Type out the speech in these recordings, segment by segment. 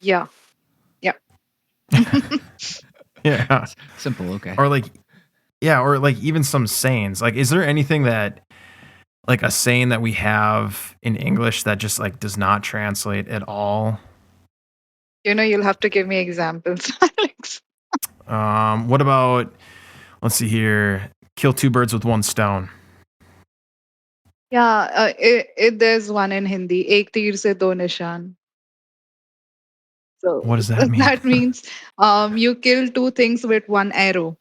Yeah. Yeah. Yeah. Simple, okay. Or like, yeah, or like even some sayings. Like, is there anything that, like a saying that we have in English that just like does not translate at all? You'll have to give me examples, Alex. What about, let's see here, kill two birds with one stone. Yeah, there's one in Hindi, "Ek teer se do nishan." So What does that mean? that means you kill two things with one arrow.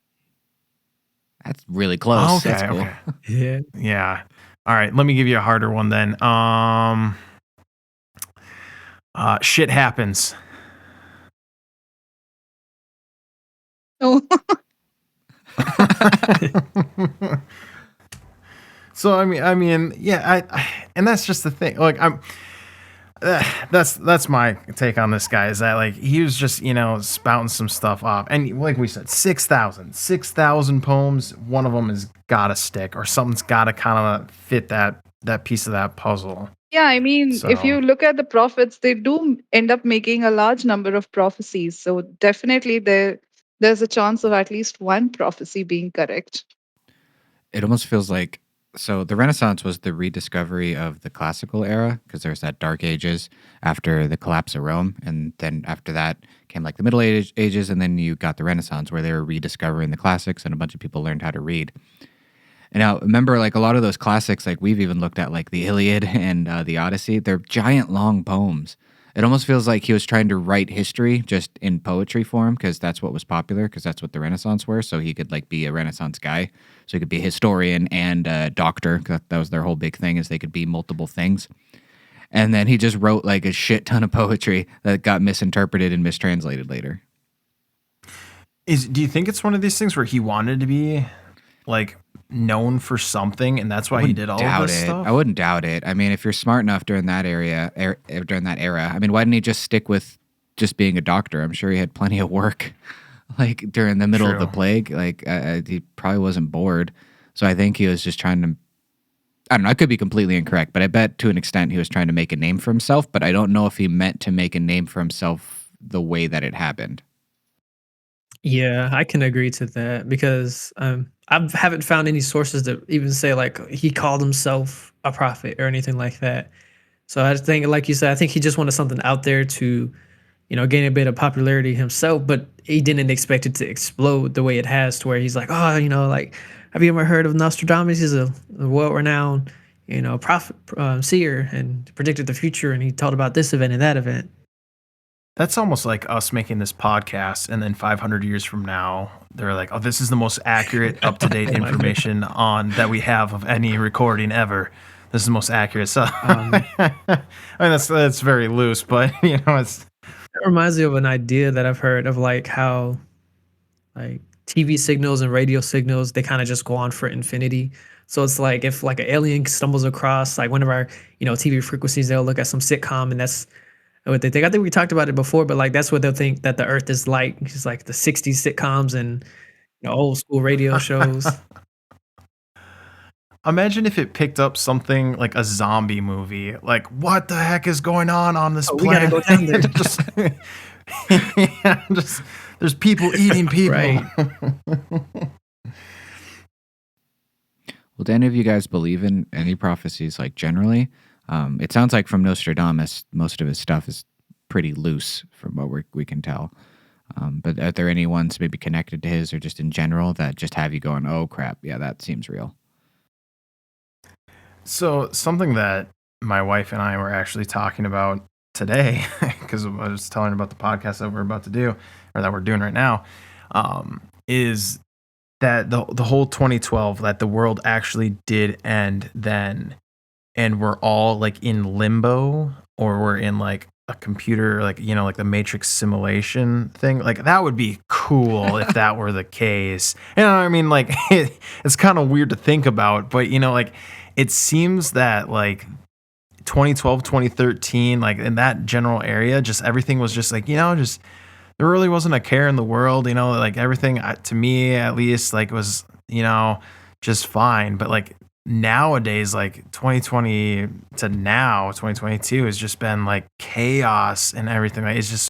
That's really close. Oh, okay, That's cool. okay. Yeah. Yeah. All right, let me give you a harder one then. Shit happens. Oh, So I mean, yeah, and that's just the thing. Like that's my take on this guy, is that like he was just spouting some stuff off, and like we said, 6,000 poems. One of them has got to stick, or something's got to kind of fit that piece of that puzzle. yeah. I mean, if So- you look at the prophets, they do end up making a large number of prophecies. So definitely there's a chance of at least one prophecy being correct. It almost feels like, so the Renaissance was the rediscovery of the classical era, because there's that Dark Ages after the collapse of Rome, and then after that came like the Middle Ages, and then you got the Renaissance where they were rediscovering the classics, and a bunch of people learned how to read. And now remember, like a lot of those classics, like we've even looked at, like the Iliad and the Odyssey, they're giant long poems. It almost feels like he was trying to write history just in poetry form, because that's what was popular, because that's what the Renaissance were. So he could like be a Renaissance guy. So he could be a historian and a doctor. 'Cause that was their whole big thing, is they could be multiple things. And then he just wrote like a shit ton of poetry that got misinterpreted and mistranslated later. Do you think it's one of these things where he wanted to be like known for something, and that's why he did all of this stuff? I wouldn't doubt it. I mean, if you're smart enough during that during that era, I mean, why didn't he just stick with just being a doctor? I'm sure he had plenty of work, like during the middle of the True. plague. Like he probably wasn't bored, so I think he was just trying to. I don't know. I could be completely incorrect, but I bet to an extent he was trying to make a name for himself. But I don't know if he meant to make a name for himself the way that it happened. Yeah, I can agree to that because I haven't found any sources that even say like he called himself a prophet or anything like that. So I just think, like you said, I think he just wanted something out there to, gain a bit of popularity himself, but he didn't expect it to explode the way it has, to where he's like, oh, like, have you ever heard of Nostradamus? He's a world-renowned, prophet, seer, and predicted the future, and he told about this event and that event. That's almost like us making this podcast, and then 500 years from now, they're like, "Oh, this is the most accurate, up-to-date Oh my God. information that we have of any recording ever. This is the most accurate." So, I mean, that's very loose, but it's It reminds me of an idea that I've heard of, like, how like TV signals and radio signals, they kind of just go on for infinity. So it's like if like an alien stumbles across like one of our, TV frequencies, they'll look at some sitcom and that's what they think. I think we talked about it before, but like that's what they'll think that the Earth is like. It's like the 60s sitcoms and old school radio shows. imagine if it picked up something like a zombie movie. Like, what the heck is going on this Oh, we gotta planet? go down there. just, yeah, just there's people eating people. Right. Well, do any of you guys believe in any prophecies, like generally? It sounds like from Nostradamus, most of his stuff is pretty loose from what we can tell. But are there any ones maybe connected to his or just in general that just have you going, oh crap, yeah, that seems real? So something that my wife and I were actually talking about today, because I was telling her about the podcast that we're about to do, or that we're doing right now, is that the whole 2012, that the world actually did end then, and we're all like in limbo, or we're in like a computer, like like the Matrix simulation thing. Like that would be cool if that were the case. I mean, like it's kind of weird to think about, but like it seems that like 2012, 2013, like in that general area, just everything was just like, just there really wasn't a care in the world, like everything to me at least, like was, just fine. But like nowadays, like 2020 to now, 2022 has just been like chaos and everything. Like, it's just